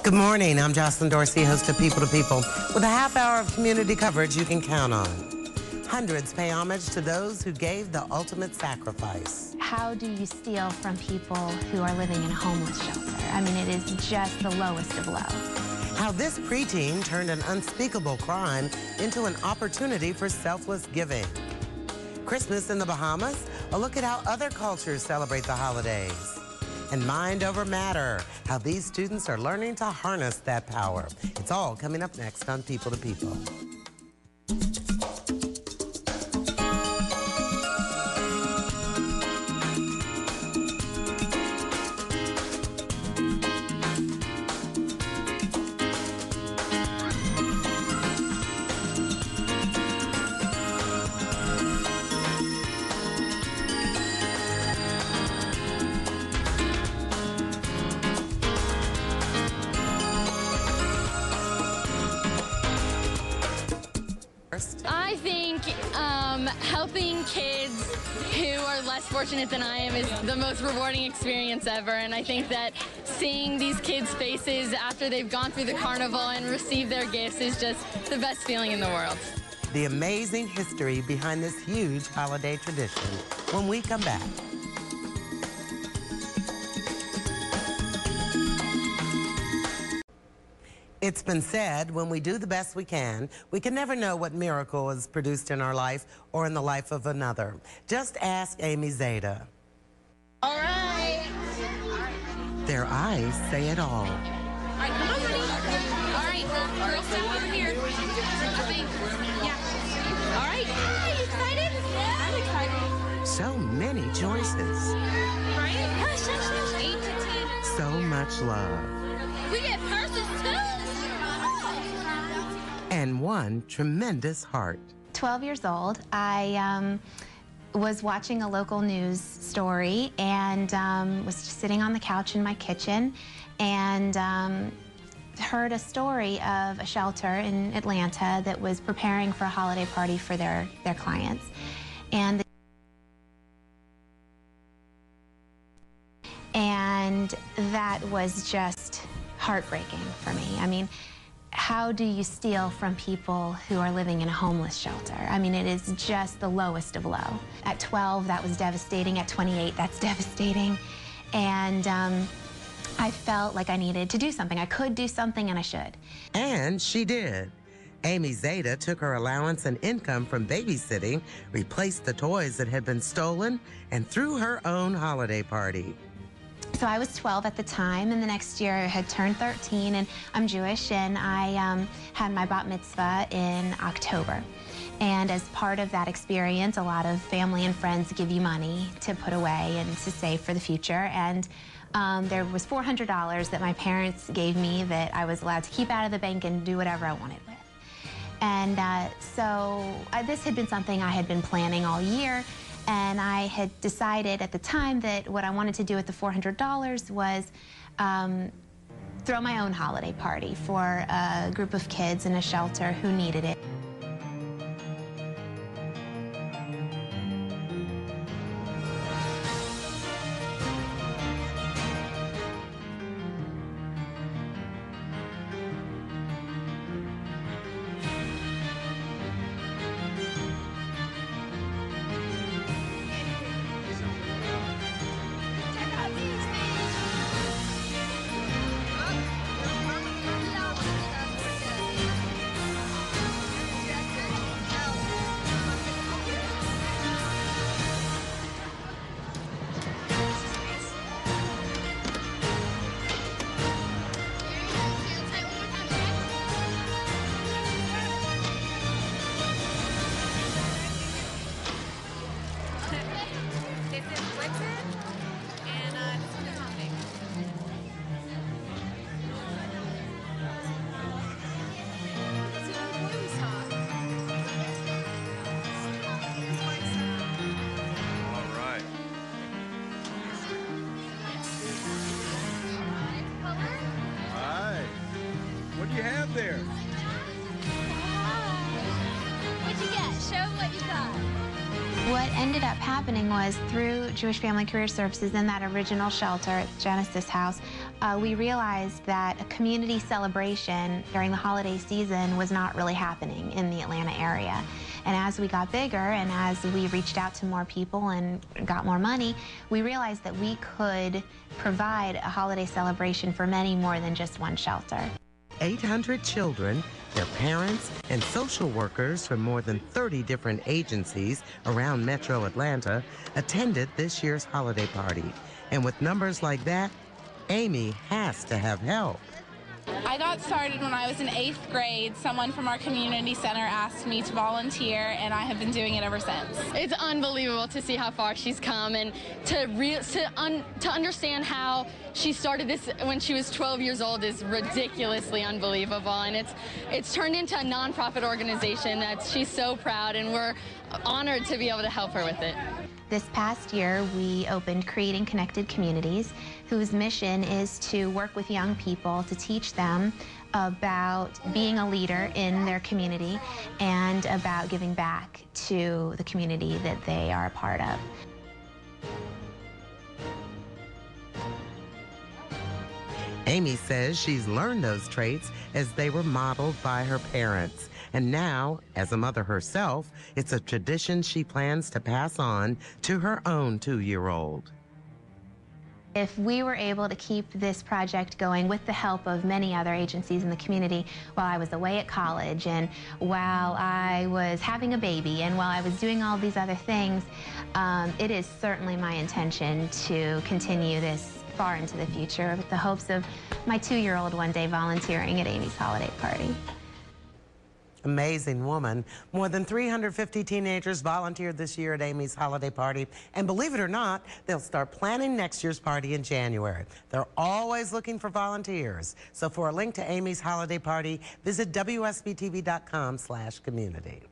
Good morning. I'm Jocelyn Dorsey, host of People to People, with a half hour of community coverage you can count on. Hundreds pay homage to those who gave the ultimate sacrifice. How do you steal from people who are living in a homeless shelter? I mean, it is just the lowest of low. How this preteen turned an unspeakable crime into an opportunity for selfless giving. Christmas in the Bahamas, a look at how other cultures celebrate the holidays. And Mind Over Matter, how these students are learning to harness that power. It's all coming up next on People to People. I think helping kids who are less fortunate than I am is the most rewarding experience ever, and I think that seeing these kids' faces after they've gone through the carnival and received their gifts is just the best feeling in the world. The amazing history behind this huge holiday tradition when we come back. It's been said, when we do the best we can never know what miracle is produced in our life or in the life of another. Just ask Amy Zeta. All right. Their eyes say it all. All right, come on, honey. All right, girl, step over here. Yeah. All right. You excited? Yeah, I'm excited. So many choices. Right? Hush, hush, hush. 8 to 10. So much love. We get purses, too. And one tremendous heart. 12 years old, I was watching a local news story and was sitting on the couch in my kitchen and heard a story of a shelter in Atlanta that was preparing for a holiday party for their clients. And that was just heartbreaking for me. I mean, how do you steal from people who are living in a homeless shelter? I mean, it is just the lowest of low. At 12, that was devastating. At 28, that's devastating. And I felt like I needed to do something. I could do something, and I should. And she did. Amy Zeta took her allowance and income from babysitting, replaced the toys that had been stolen, and threw her own holiday party. So I was 12 at the time, and the next year I had turned 13, and I'm Jewish, and I had my bat mitzvah in October. And as part of that experience, a lot of family and friends give you money to put away and to save for the future. And there was $400 that my parents gave me that I was allowed to keep out of the bank and do whatever I wanted with. And so this had been something I had been planning all year. And I had decided at the time that what I wanted to do with the $400 was throw my own holiday party for a group of kids in a shelter who needed it. you have there? What'd you get? Show them what you got. What ended up happening was through Jewish Family Career Services in that original shelter at Genesis House, we realized that a community celebration during the holiday season was not really happening in the Atlanta area. And as we got bigger and as we reached out to more people and got more money, we realized that we could provide a holiday celebration for many more than just one shelter. 800 children, their parents, and social workers from more than 30 different agencies around Metro Atlanta attended this year's holiday party. And with numbers like that, Amy has to have help. I got started when I was in 8th grade. Someone from our community center asked me to volunteer, and I have been doing it ever since. It's unbelievable to see how far she's come and to understand how she started this when she was 12 years old is ridiculously unbelievable. And it's turned into a nonprofit organization that she's so proud, and we're honored to be able to help her with it. This past year, we opened Creating Connected Communities, whose mission is to work with young people to teach them about being a leader in their community and about giving back to the community that they are a part of. Amy says she's learned those traits as they were modeled by her parents. And now, as a mother herself, it's a tradition she plans to pass on to her own 2-year-old. If we were able to keep this project going with the help of many other agencies in the community while I was away at college and while I was having a baby and while I was doing all these other things, it is certainly my intention to continue this far into the future with the hopes of my 2-year-old one day volunteering at Amy's holiday party. Amazing woman. More than 350 teenagers volunteered this year at Amy's holiday party. And believe it or not, they'll start planning next year's party in January. They're always looking for volunteers. So for a link to Amy's holiday party, visit WSB-TV.com/community.